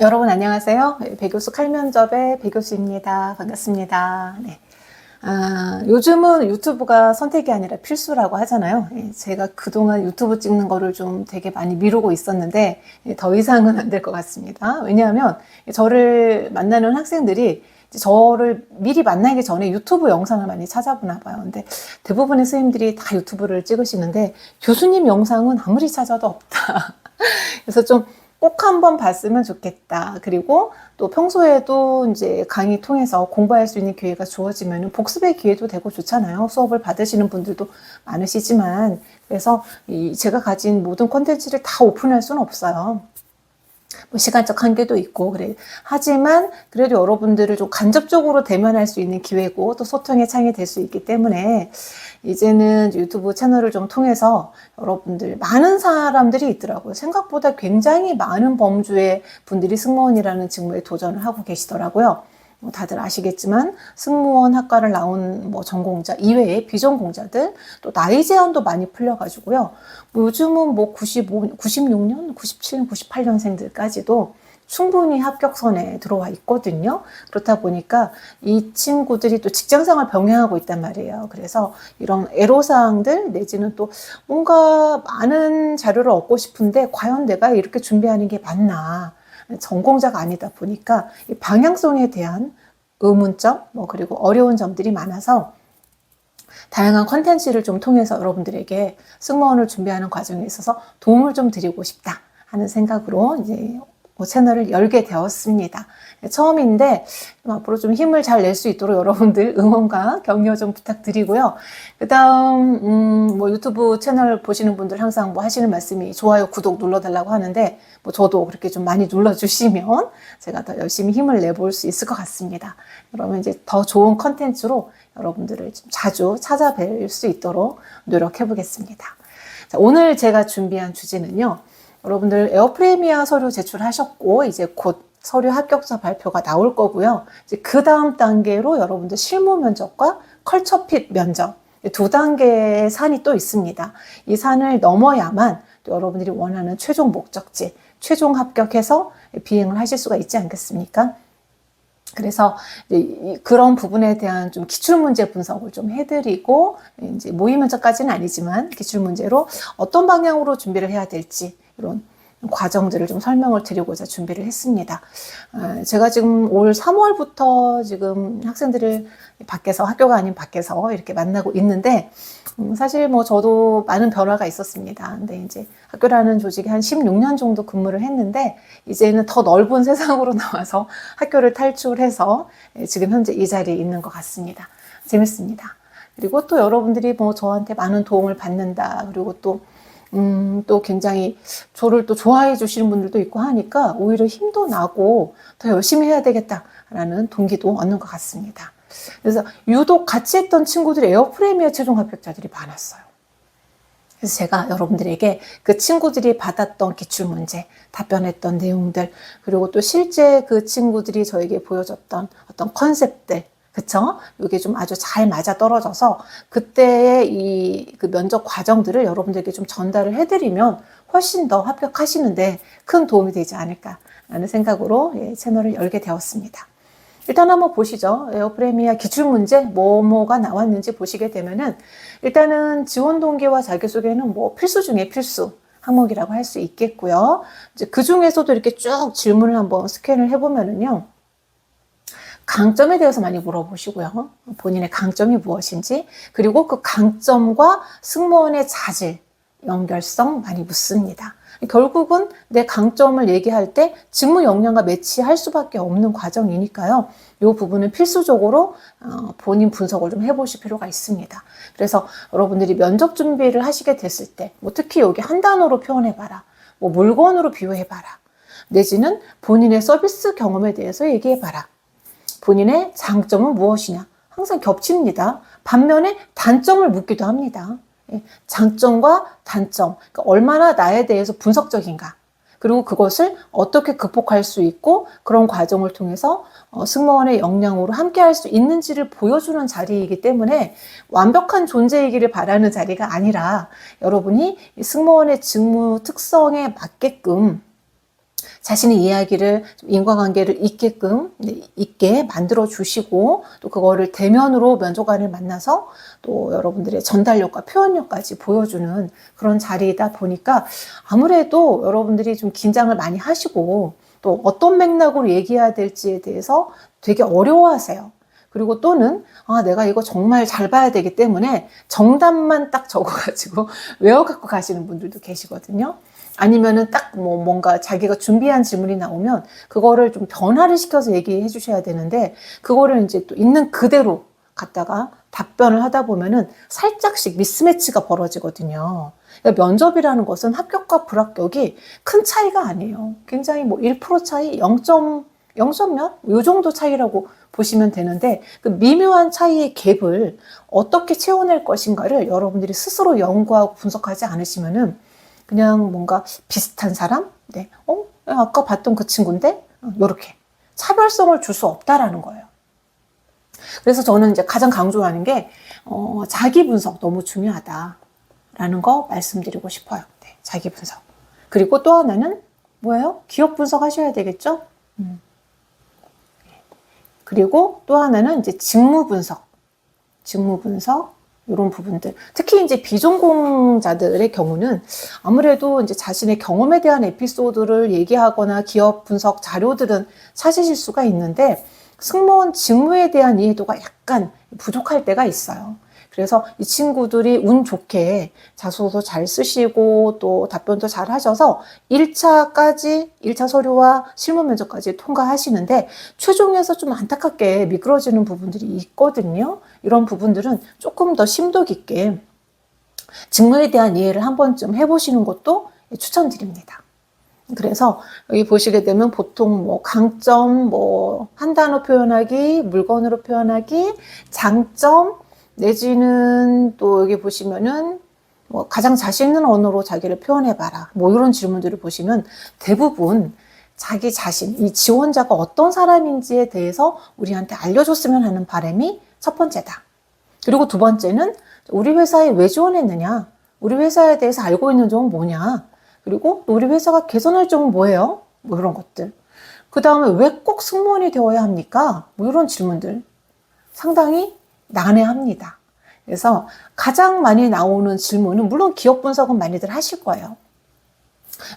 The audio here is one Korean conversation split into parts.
여러분 안녕하세요. 배교수 칼면접의 배교수입니다. 반갑습니다. 네. 요즘은 유튜브가 선택이 아니라 필수라고 하잖아요. 제가 그동안 유튜브 찍는 거를 좀 되게 많이 미루고 있었는데 더 이상은 안 될 것 같습니다. 왜냐하면 저를 만나는 학생들이 저를 미리 만나기 전에 유튜브 영상을 많이 찾아보나 봐요. 근데 대부분의 선생님들이 다 유튜브를 찍으시는데 교수님 영상은 아무리 찾아도 없다. 그래서 좀 꼭 한번 봤으면 좋겠다. 그리고 또 평소에도 이제 강의 통해서 공부할 수 있는 기회가 주어지면 복습의 기회도 되고 좋잖아요. 수업을 받으시는 분들도 많으시지만, 그래서 제가 가진 모든 콘텐츠를 다 오픈할 수는 없어요. 뭐 시간적 한계도 있고 그래. 하지만 그래도 여러분들을 좀 간접적으로 대면할 수 있는 기회고 또 소통의 창이 될 수 있기 때문에 이제는 유튜브 채널을 좀 통해서 여러분들 많은 사람들이 있더라고요. 생각보다 굉장히 많은 범주의 분들이 승무원이라는 직무에 도전을 하고 계시더라고요. 다들 아시겠지만 승무원 학과를 나온 전공자 이외에 비전공자들 또 나이 제한도 많이 풀려가지고요. 요즘은 96년, 97년, 98년생들까지도 충분히 합격선에 들어와 있거든요. 그렇다 보니까 이 친구들이 또 직장생활 병행하고 있단 말이에요. 그래서 이런 애로사항들 내지는 또 뭔가 많은 자료를 얻고 싶은데 과연 내가 이렇게 준비하는 게 맞나. 전공자가 아니다 보니까 이 방향성에 대한 의문점, 그리고 어려운 점들이 많아서 다양한 컨텐츠를 좀 통해서 여러분들에게 승무원을 준비하는 과정에 있어서 도움을 좀 드리고 싶다 하는 생각으로 이제 채널을 열게 되었습니다. 처음인데 앞으로 좀 힘을 잘 낼 수 있도록 여러분들 응원과 격려 좀 부탁드리고요. 그 다음 유튜브 채널 보시는 분들 항상 하시는 말씀이 좋아요, 구독 눌러달라고 하는데 저도 그렇게 좀 많이 눌러주시면 제가 더 열심히 힘을 내볼 수 있을 것 같습니다. 그러면 이제 더 좋은 컨텐츠로 여러분들을 좀 자주 찾아뵐 수 있도록 노력해 보겠습니다. 자, 오늘 제가 준비한 주제는요. 여러분들 에어프레미아 서류 제출하셨고 이제 곧 서류 합격자 발표가 나올 거고요. 이제 그 다음 단계로 여러분들 실무 면접과 컬처핏 면접 두 단계의 산이 또 있습니다. 이 산을 넘어야만 또 여러분들이 원하는 최종 목적지, 최종 합격해서 비행을 하실 수가 있지 않겠습니까? 그래서 그런 부분에 대한 좀 기출문제 분석을 좀 해드리고 이제 모의 면접까지는 아니지만 기출문제로 어떤 방향으로 준비를 해야 될지 이런 과정들을 좀 설명을 드리고자 준비를 했습니다. 제가 지금 올 3월부터 지금 학생들을 밖에서 학교가 아닌 밖에서 이렇게 만나고 있는데 사실 저도 많은 변화가 있었습니다. 근데 이제 학교라는 조직에 한 16년 정도 근무를 했는데 이제는 더 넓은 세상으로 나와서 학교를 탈출해서 지금 현재 이 자리에 있는 것 같습니다. 재밌습니다. 그리고 또 여러분들이 저한테 많은 도움을 받는다. 그리고 또 굉장히 저를 또 좋아해 주시는 분들도 있고 하니까 오히려 힘도 나고 더 열심히 해야 되겠다라는 동기도 얻는 것 같습니다. 그래서 유독 같이 했던 친구들이 에어프레미아 최종 합격자들이 많았어요. 그래서 제가 여러분들에게 그 친구들이 받았던 기출문제, 답변했던 내용들, 그리고 또 실제 그 친구들이 저에게 보여줬던 어떤 컨셉들, 그쵸? 이게 좀 아주 잘 맞아 떨어져서 그때의 그 면접 과정들을 여러분들에게 좀 전달을 해드리면 훨씬 더 합격하시는데 큰 도움이 되지 않을까라는 생각으로 채널을 열게 되었습니다. 일단 한번 보시죠. 에어프레미아 기출문제 뭐가 나왔는지 보시게 되면은 일단은 지원 동기와 자기소개는 필수 중에 필수 항목이라고 할 수 있겠고요. 이제 그 중에서도 이렇게 쭉 질문을 한번 스캔을 해보면은요. 강점에 대해서 많이 물어보시고요. 본인의 강점이 무엇인지, 그리고 그 강점과 승무원의 자질, 연결성 많이 묻습니다. 결국은 내 강점을 얘기할 때 직무 역량과 매치할 수밖에 없는 과정이니까요. 이 부분은 필수적으로 본인 분석을 좀 해보실 필요가 있습니다. 그래서 여러분들이 면접 준비를 하시게 됐을 때 특히 여기 한 단어로 표현해봐라. 물건으로 비유해봐라. 내지는 본인의 서비스 경험에 대해서 얘기해봐라. 본인의 장점은 무엇이냐? 항상 겹칩니다. 반면에 단점을 묻기도 합니다. 장점과 단점, 그러니까 얼마나 나에 대해서 분석적인가, 그리고 그것을 어떻게 극복할 수 있고 그런 과정을 통해서 승무원의 역량으로 함께 할 수 있는지를 보여주는 자리이기 때문에 완벽한 존재이기를 바라는 자리가 아니라 여러분이 승무원의 직무 특성에 맞게끔 자신의 이야기를 인과관계를 있게 만들어 주시고 또 그거를 대면으로 면접관을 만나서 또 여러분들의 전달력과 표현력까지 보여주는 그런 자리이다 보니까 아무래도 여러분들이 좀 긴장을 많이 하시고 또 어떤 맥락으로 얘기해야 될지에 대해서 되게 어려워하세요. 그리고 또는 내가 이거 정말 잘 봐야 되기 때문에 정답만 딱 적어가지고 외워갖고 가시는 분들도 계시거든요. 아니면은 딱 뭔가 자기가 준비한 질문이 나오면 그거를 좀 변화를 시켜서 얘기해 주셔야 되는데 그거를 이제 또 있는 그대로 갖다가 답변을 하다 보면은 살짝씩 미스매치가 벌어지거든요. 그러니까 면접이라는 것은 합격과 불합격이 큰 차이가 아니에요. 굉장히 1% 차이, 0점 몇? 요 정도 차이라고 보시면 되는데 그 미묘한 차이의 갭을 어떻게 채워낼 것인가를 여러분들이 스스로 연구하고 분석하지 않으시면은 그냥 뭔가 비슷한 사람? 네. 아까 봤던 그 친구인데? 요렇게. 차별성을 줄 수 없다라는 거예요. 그래서 저는 이제 가장 강조하는 게, 자기 분석 너무 중요하다라는 거 말씀드리고 싶어요. 네. 자기 분석. 그리고 또 하나는 뭐예요? 기업 분석 하셔야 되겠죠? 그리고 또 하나는 이제 직무 분석. 이런 부분들. 특히 이제 비전공자들의 경우는 아무래도 이제 자신의 경험에 대한 에피소드를 얘기하거나 기업 분석 자료들은 찾으실 수가 있는데 승무원 직무에 대한 이해도가 약간 부족할 때가 있어요. 그래서 이 친구들이 운 좋게 자소서 잘 쓰시고 또 답변도 잘 하셔서 1차 서류와 실무 면접까지 통과하시는데 최종에서 좀 안타깝게 미끄러지는 부분들이 있거든요. 이런 부분들은 조금 더 심도 깊게 직무에 대한 이해를 한 번쯤 해보시는 것도 추천드립니다. 그래서 여기 보시게 되면 보통 강점, 한 단어 표현하기, 물건으로 표현하기, 장점, 내지는 또 여기 보시면은 가장 자신 있는 언어로 자기를 표현해봐라. 이런 질문들을 보시면 대부분 자기 자신, 이 지원자가 어떤 사람인지에 대해서 우리한테 알려줬으면 하는 바람이 첫 번째다. 그리고 두 번째는 우리 회사에 왜 지원했느냐? 우리 회사에 대해서 알고 있는 점은 뭐냐? 그리고 우리 회사가 개선할 점은 뭐예요? 이런 것들. 그 다음에 왜 꼭 승무원이 되어야 합니까? 이런 질문들. 상당히 난해합니다. 그래서 가장 많이 나오는 질문은 물론 기업 분석은 많이들 하실 거예요.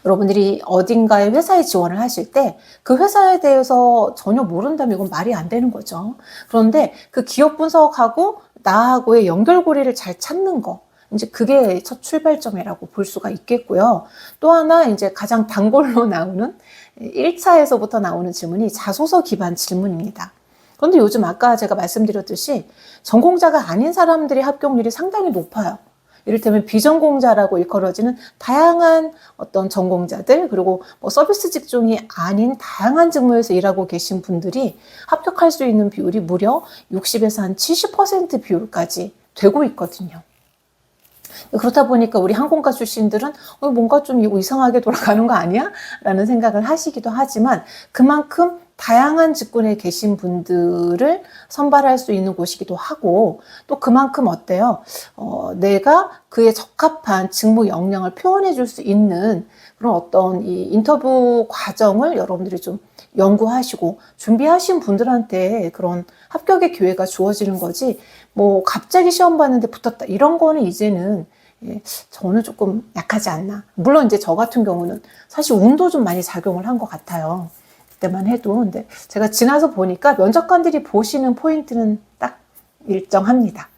여러분들이 어딘가에 회사에 지원을 하실 때 그 회사에 대해서 전혀 모른다면 이건 말이 안 되는 거죠. 그런데 그 기업 분석하고 나하고의 연결고리를 잘 찾는 거, 이제 그게 첫 출발점이라고 볼 수가 있겠고요. 또 하나 이제 가장 단골로 나오는 1차에서부터 나오는 질문이 자소서 기반 질문입니다. 그런데 요즘 아까 제가 말씀드렸듯이 전공자가 아닌 사람들의 합격률이 상당히 높아요. 이를테면 비전공자라고 일컬어지는 다양한 어떤 전공자들, 그리고 서비스 직종이 아닌 다양한 직무에서 일하고 계신 분들이 합격할 수 있는 비율이 무려 60에서 한 70% 비율까지 되고 있거든요. 그렇다 보니까 우리 항공과 출신들은 뭔가 좀 이거 이상하게 돌아가는 거 아니야? 라는 생각을 하시기도 하지만 그만큼 다양한 직군에 계신 분들을 선발할 수 있는 곳이기도 하고 또 그만큼 어때요? 내가 그에 적합한 직무 역량을 표현해 줄 수 있는 그런 어떤 이 인터뷰 과정을 여러분들이 좀 연구하시고 준비하신 분들한테 그런 합격의 기회가 주어지는 거지 갑자기 시험 봤는데 붙었다 이런 거는 이제는 저는 조금 약하지 않나. 물론 이제 저 같은 경우는 사실 운도 좀 많이 작용을 한 것 같아요. 그때만 해도. 근데 제가 지나서 보니까 면접관들이 보시는 포인트는 딱 일정합니다.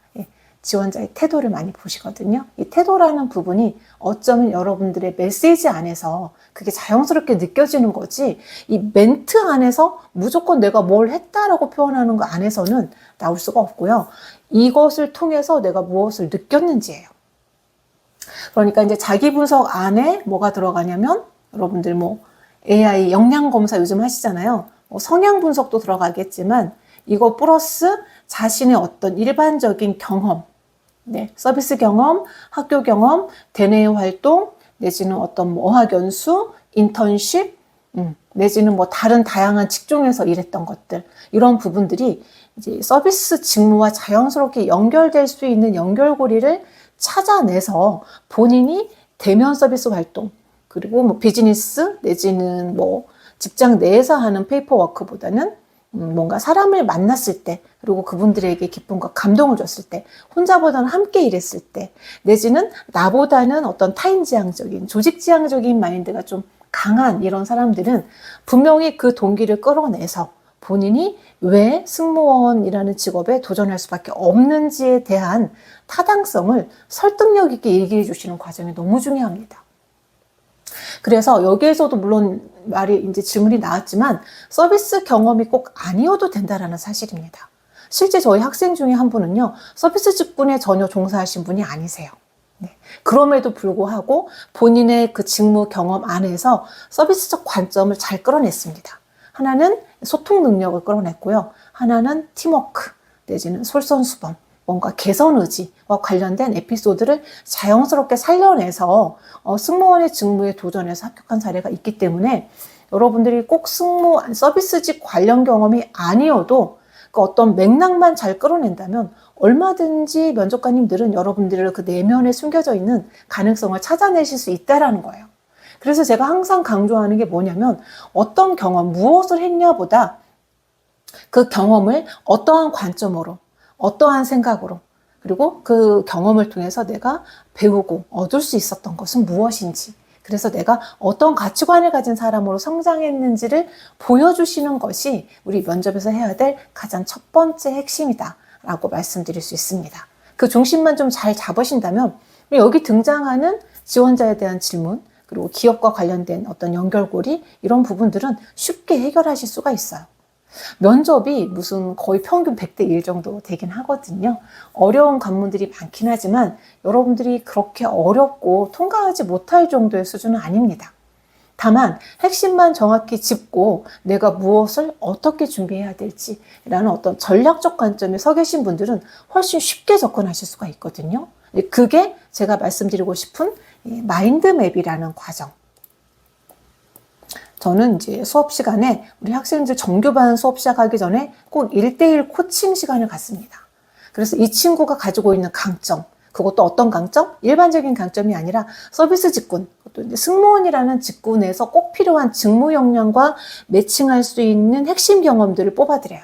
지원자의 태도를 많이 보시거든요. 이 태도라는 부분이 어쩌면 여러분들의 메시지 안에서 그게 자연스럽게 느껴지는 거지 이 멘트 안에서 무조건 내가 뭘 했다라고 표현하는 거 안에서는 나올 수가 없고요. 이것을 통해서 내가 무엇을 느꼈는지예요. 그러니까 이제 자기 분석 안에 뭐가 들어가냐면 여러분들 AI 역량 검사 요즘 하시잖아요. 성향 분석도 들어가겠지만 이거 플러스 자신의 어떤 일반적인 경험, 서비스 경험, 학교 경험, 대내 활동, 내지는 어떤 어학연수, 인턴십, 내지는 다른 다양한 직종에서 일했던 것들 이런 부분들이 이제 서비스 직무와 자연스럽게 연결될 수 있는 연결고리를 찾아내서 본인이 대면 서비스 활동, 그리고 뭐 비즈니스 내지는 뭐 직장 내에서 하는 페이퍼워크보다는 뭔가 사람을 만났을 때, 그리고 그분들에게 기쁨과 감동을 줬을 때, 혼자보다는 함께 일했을 때, 내지는 나보다는 어떤 타인지향적인, 조직지향적인 마인드가 좀 강한 이런 사람들은 분명히 그 동기를 끌어내서 본인이 왜 승무원이라는 직업에 도전할 수밖에 없는지에 대한 타당성을 설득력 있게 얘기해 주시는 과정이 너무 중요합니다. 그래서 여기에서도 물론 이제 질문이 나왔지만 서비스 경험이 꼭 아니어도 된다라는 사실입니다. 실제 저희 학생 중에 한 분은요, 서비스 직군에 전혀 종사하신 분이 아니세요. 네. 그럼에도 불구하고 본인의 그 직무 경험 안에서 서비스적 관점을 잘 끌어냈습니다. 하나는 소통 능력을 끌어냈고요. 하나는 팀워크, 내지는 솔선수범, 뭔가 개선 의지와 관련된 에피소드를 자연스럽게 살려내서 승무원의 직무에 도전해서 합격한 사례가 있기 때문에 여러분들이 꼭 서비스직 관련 경험이 아니어도 그 어떤 맥락만 잘 끌어낸다면 얼마든지 면접관님들은 여러분들의 그 내면에 숨겨져 있는 가능성을 찾아내실 수 있다는 거예요. 그래서 제가 항상 강조하는 게 뭐냐면 어떤 경험, 무엇을 했냐보다 그 경험을 어떠한 관점으로, 어떠한 생각으로, 그리고 그 경험을 통해서 내가 배우고 얻을 수 있었던 것은 무엇인지, 그래서 내가 어떤 가치관을 가진 사람으로 성장했는지를 보여주시는 것이 우리 면접에서 해야 될 가장 첫 번째 핵심이다 라고 말씀드릴 수 있습니다. 그 중심만 좀 잘 잡으신다면 여기 등장하는 지원자에 대한 질문, 그리고 기업과 관련된 어떤 연결고리, 이런 부분들은 쉽게 해결하실 수가 있어요. 면접이 무슨 거의 평균 100대 1 정도 되긴 하거든요. 어려운 관문들이 많긴 하지만 여러분들이 그렇게 어렵고 통과하지 못할 정도의 수준은 아닙니다. 다만 핵심만 정확히 짚고 내가 무엇을 어떻게 준비해야 될지라는 어떤 전략적 관점에 서 계신 분들은 훨씬 쉽게 접근하실 수가 있거든요. 그게 제가 말씀드리고 싶은 마인드맵이라는 과정. 저는 이제 수업 시간에 우리 학생들 정규반 수업 시작하기 전에 꼭 1대1 코칭 시간을 갖습니다. 그래서 이 친구가 가지고 있는 강점, 그것도 어떤 강점? 일반적인 강점이 아니라 서비스 직군, 또 이제 승무원이라는 직군에서 꼭 필요한 직무 역량과 매칭할 수 있는 핵심 경험들을 뽑아드려요.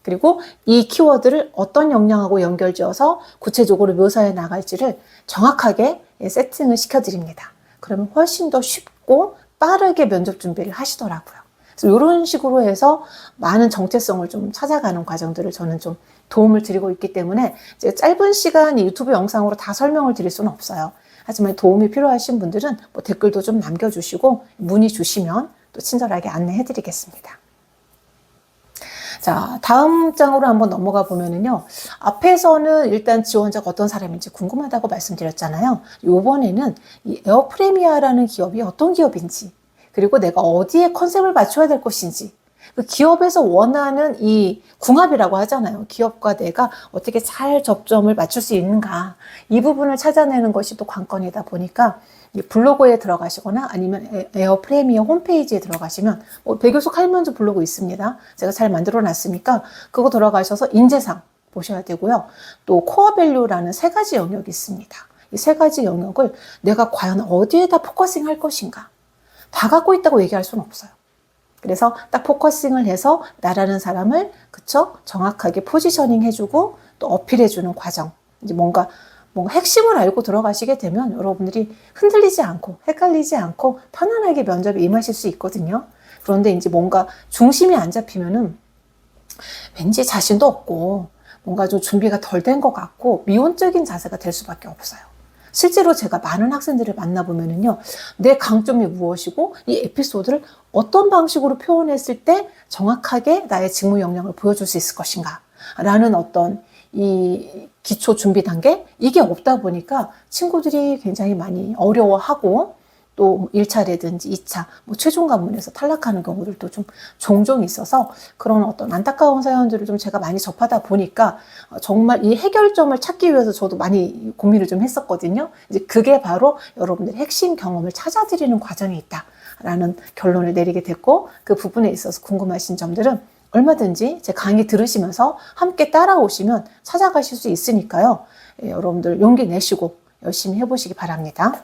그리고 이 키워드를 어떤 역량하고 연결지어서 구체적으로 묘사해 나갈지를 정확하게 세팅을 시켜드립니다. 그러면 훨씬 더 쉽고 빠르게 면접 준비를 하시더라고요. 그래서 이런 식으로 해서 많은 정체성을 좀 찾아가는 과정들을 저는 좀 도움을 드리고 있기 때문에 이제 짧은 시간 유튜브 영상으로 다 설명을 드릴 수는 없어요. 하지만 도움이 필요하신 분들은 뭐 댓글도 좀 남겨주시고 문의 주시면 또 친절하게 안내해 드리겠습니다. 자, 다음 장으로 한번 넘어가 보면은요. 앞에서는 일단 지원자가 어떤 사람인지 궁금하다고 말씀드렸잖아요. 이번에는 이 에어프레미아라는 기업이 어떤 기업인지, 그리고 내가 어디에 컨셉을 맞춰야 될 것인지, 그 기업에서 원하는 이 궁합이라고 하잖아요. 기업과 내가 어떻게 잘 접점을 맞출 수 있는가. 이 부분을 찾아내는 것이 또 관건이다 보니까 블로그에 들어가시거나 아니면 에어프레미어 홈페이지에 들어가시면 배교수 칼면조 블로그 있습니다. 제가 잘 만들어 놨으니까 그거 들어가셔서 인재상 보셔야 되고요. 또 코어밸류라는 3가지 영역이 있습니다. 이 3가지 영역을 내가 과연 어디에다 포커싱 할 것인가. 다 갖고 있다고 얘기할 수는 없어요. 그래서 딱 포커싱을 해서 나라는 사람을 정확하게 포지셔닝 해주고 또 어필해주는 과정. 이제 뭔가 핵심을 알고 들어가시게 되면 여러분들이 흔들리지 않고 헷갈리지 않고 편안하게 면접에 임하실 수 있거든요. 그런데 이제 뭔가 중심이 안 잡히면은 왠지 자신도 없고 뭔가 좀 준비가 덜 된 것 같고 미온적인 자세가 될 수밖에 없어요. 실제로 제가 많은 학생들을 만나보면은요, 내 강점이 무엇이고 이 에피소드를 어떤 방식으로 표현했을 때 정확하게 나의 직무 역량을 보여줄 수 있을 것인가 라는 어떤 이 기초 준비 단계, 이게 없다 보니까 친구들이 굉장히 많이 어려워하고 또 1차라든지 2차, 최종 관문에서 탈락하는 경우들도 좀 종종 있어서 그런 어떤 안타까운 사연들을 좀 제가 많이 접하다 보니까 정말 이 해결점을 찾기 위해서 저도 많이 고민을 좀 했었거든요. 이제 그게 바로 여러분들의 핵심 경험을 찾아드리는 과정에 있다라는 결론을 내리게 됐고, 그 부분에 있어서 궁금하신 점들은 얼마든지 제 강의 들으시면서 함께 따라오시면 찾아가실 수 있으니까요. 여러분들 용기 내시고 열심히 해보시기 바랍니다.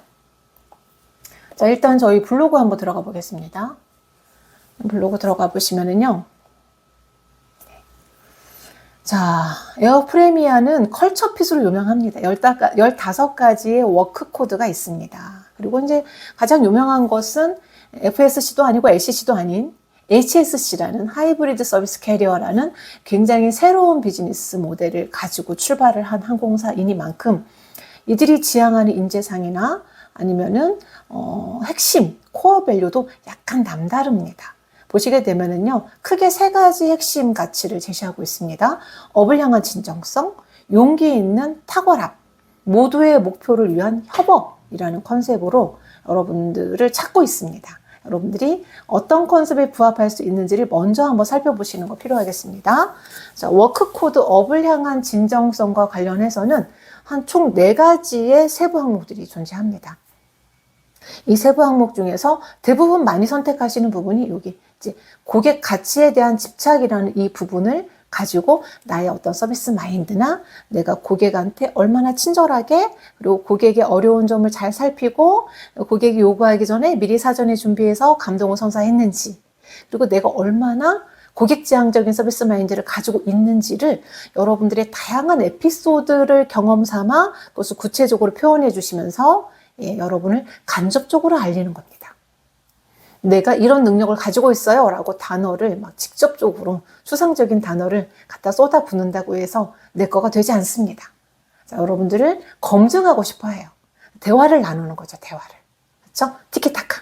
자, 일단 저희 블로그 한번 들어가 보겠습니다. 블로그 들어가 보시면은요. 자, 에어프레미아는 컬처핏으로 유명합니다. 15가지의 워크 코드가 있습니다. 그리고 이제 가장 유명한 것은 FSC도 아니고 LCC도 아닌 HSC라는 하이브리드 서비스 캐리어라는 굉장히 새로운 비즈니스 모델을 가지고 출발을 한 항공사이니만큼 이들이 지향하는 인재상이나 아니면은 핵심 코어 밸류도 약간 남다릅니다. 보시게 되면은요, 크게 3가지 핵심 가치를 제시하고 있습니다. 업을 향한 진정성, 용기 있는 탁월함, 모두의 목표를 위한 협업이라는 컨셉으로 여러분들을 찾고 있습니다. 여러분들이 어떤 컨셉에 부합할 수 있는지를 먼저 한번 살펴보시는 거 필요하겠습니다. 자, 워크 코드 업을 향한 진정성과 관련해서는 한 총 4가지의 세부 항목들이 존재합니다. 이 세부 항목 중에서 대부분 많이 선택하시는 부분이 여기 이제 고객 가치에 대한 집착이라는 이 부분을 가지고 나의 어떤 서비스 마인드나 내가 고객한테 얼마나 친절하게 그리고 고객의 어려운 점을 잘 살피고 고객이 요구하기 전에 미리 사전에 준비해서 감동을 선사했는지 그리고 내가 얼마나 고객지향적인 서비스 마인드를 가지고 있는지를 여러분들의 다양한 에피소드를 경험 삼아 그것을 구체적으로 표현해 주시면서 여러분을 간접적으로 알리는 겁니다. 내가 이런 능력을 가지고 있어요 라고 단어를 막 직접적으로 추상적인 단어를 갖다 쏟아붓는다고 해서 내 거가 되지 않습니다. 자, 여러분들을 검증하고 싶어 해요. 대화를 나누는 거죠. 대화를. 그렇죠? 티키타카.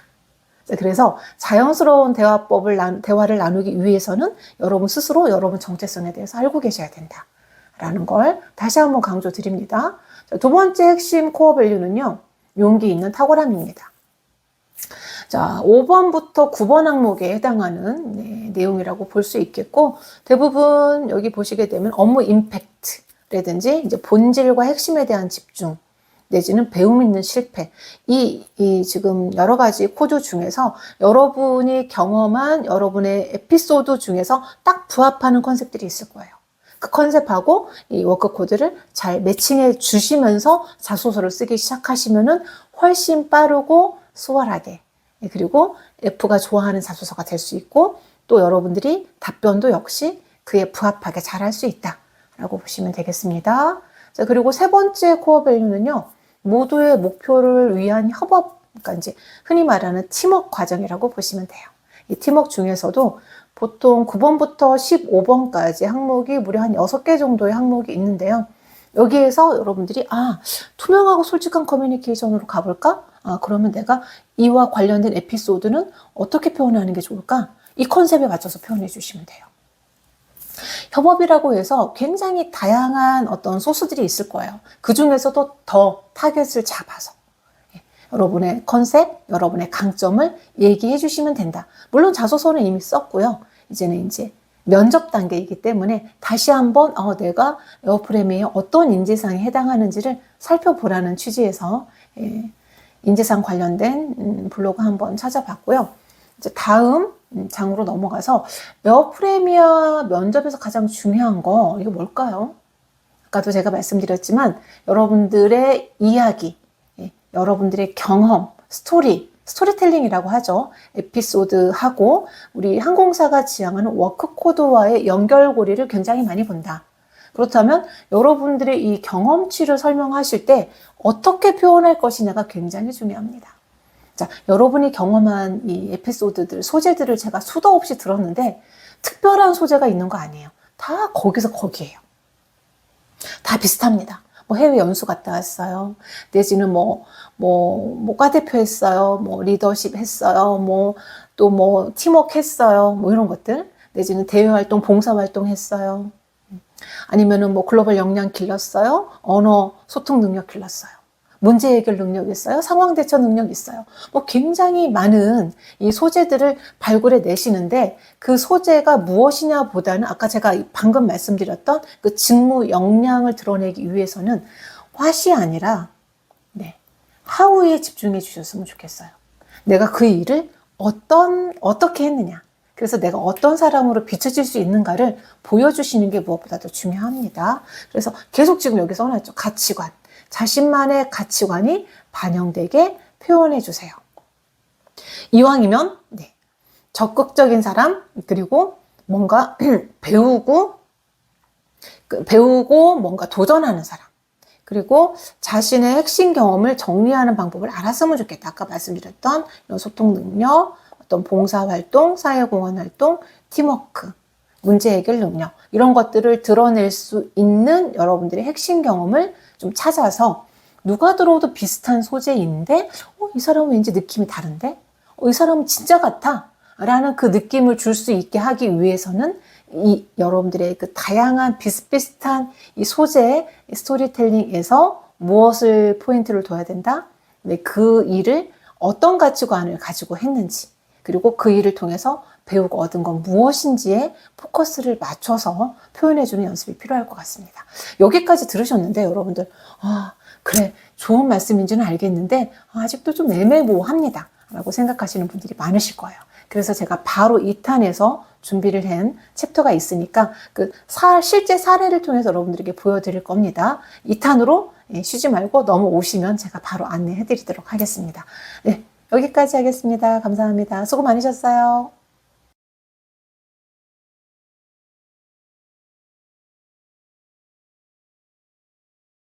자, 그래서 자연스러운 대화를 나누기 위해서는 여러분 스스로 여러분 정체성에 대해서 알고 계셔야 된다라는 걸 다시 한번 강조드립니다. 자, 2번째 핵심 코어 밸류는요. 용기 있는 탁월함입니다. 자, 5번부터 9번 항목에 해당하는 내용이라고 볼 수 있겠고 대부분 여기 보시게 되면 업무 임팩트라든지 이제 본질과 핵심에 대한 집중 내지는 배움 있는 실패 이 지금 여러 가지 코드 중에서 여러분이 경험한 여러분의 에피소드 중에서 딱 부합하는 컨셉들이 있을 거예요. 그 컨셉하고 이 워크 코드를 잘 매칭해 주시면서 자소서를 쓰기 시작하시면은 훨씬 빠르고 수월하게 그리고 F가 좋아하는 자소서가 될 수 있고 또 여러분들이 답변도 역시 그에 부합하게 잘할 수 있다라고 보시면 되겠습니다. 자, 그리고 3번째 코어 밸류는요. 모두의 목표를 위한 협업, 그러니까 이제 흔히 말하는 팀워크 과정이라고 보시면 돼요. 이 팀워크 중에서도 보통 9번부터 15번까지 항목이 무려 한 6개 정도의 항목이 있는데요. 여기에서 여러분들이 투명하고 솔직한 커뮤니케이션으로 가볼까? 그러면 내가 이와 관련된 에피소드는 어떻게 표현하는 게 좋을까? 이 컨셉에 맞춰서 표현해 주시면 돼요. 협업이라고 해서 굉장히 다양한 어떤 소스들이 있을 거예요. 그 중에서도 더 타겟을 잡아서 여러분의 컨셉, 여러분의 강점을 얘기해 주시면 된다. 물론 자소서는 이미 썼고요. 이제는 이제 면접 단계이기 때문에 다시 한번 내가 에어프레미에 어떤 인재상에 해당하는지를 살펴보라는 취지에서 인재상 관련된 블로그 한번 찾아봤고요. 이제 다음 장으로 넘어가서 에어프레미아 면접에서 가장 중요한 거 이게 뭘까요? 아까도 제가 말씀드렸지만 여러분들의 이야기, 여러분들의 경험, 스토리텔링이라고 하죠. 에피소드하고 우리 항공사가 지향하는 워크 코드와의 연결고리를 굉장히 많이 본다. 그렇다면 여러분들의 이 경험치를 설명하실 때 어떻게 표현할 것이냐가 굉장히 중요합니다. 자, 여러분이 경험한 이 에피소드들, 소재들을 제가 수도 없이 들었는데 특별한 소재가 있는 거 아니에요. 다 거기서 거기에요. 다 비슷합니다. 뭐 해외 연수 갔다 왔어요. 내지는 과대표 했어요. 리더십 했어요. 또 팀워크 했어요. 이런 것들. 내지는 대외활동, 봉사활동 했어요. 아니면은 글로벌 역량 길렀어요. 언어 소통 능력 길렀어요. 문제 해결 능력 있어요. 상황 대처 능력 있어요. 굉장히 많은 이 소재들을 발굴해 내시는데 그 소재가 무엇이냐 보다는 아까 제가 방금 말씀드렸던 그 직무 역량을 드러내기 위해서는 what이 아니라 how에 집중해 주셨으면 좋겠어요. 내가 그 일을 어떻게 했느냐. 그래서 내가 어떤 사람으로 비춰질 수 있는가를 보여주시는 게 무엇보다도 중요합니다. 그래서 계속 지금 여기 써놨죠. 가치관. 자신만의 가치관이 반영되게 표현해 주세요. 이왕이면 네, 적극적인 사람, 그리고 뭔가 배우고 뭔가 도전하는 사람, 그리고 자신의 핵심 경험을 정리하는 방법을 알았으면 좋겠다. 아까 말씀드렸던 이런 소통 능력, 어떤 봉사활동, 사회공헌 활동, 팀워크, 문제 해결 능력, 이런 것들을 드러낼 수 있는 여러분들의 핵심 경험을 좀 찾아서 누가 들어도 비슷한 소재인데 이 사람은 왠지 느낌이 다른데? 이 사람은 진짜 같아 라는 그 느낌을 줄 수 있게 하기 위해서는 이 여러분들의 그 다양한 비슷비슷한 이 소재의 스토리텔링에서 무엇을 포인트를 둬야 된다? 네, 그 일을 어떤 가치관을 가지고 했는지, 그리고 그 일을 통해서 배우고 얻은 건 무엇인지에 포커스를 맞춰서 표현해주는 연습이 필요할 것 같습니다. 여기까지 들으셨는데 여러분들 그래 좋은 말씀인지는 알겠는데 아직도 좀 애매모호합니다 라고 생각하시는 분들이 많으실 거예요. 그래서 제가 바로 2탄에서 준비를 한 챕터가 있으니까 실제 사례를 통해서 여러분들에게 보여드릴 겁니다. 2탄으로 쉬지 말고 넘어오시면 제가 바로 안내해 드리도록 하겠습니다. 네, 여기까지 하겠습니다. 감사합니다. 수고 많으셨어요.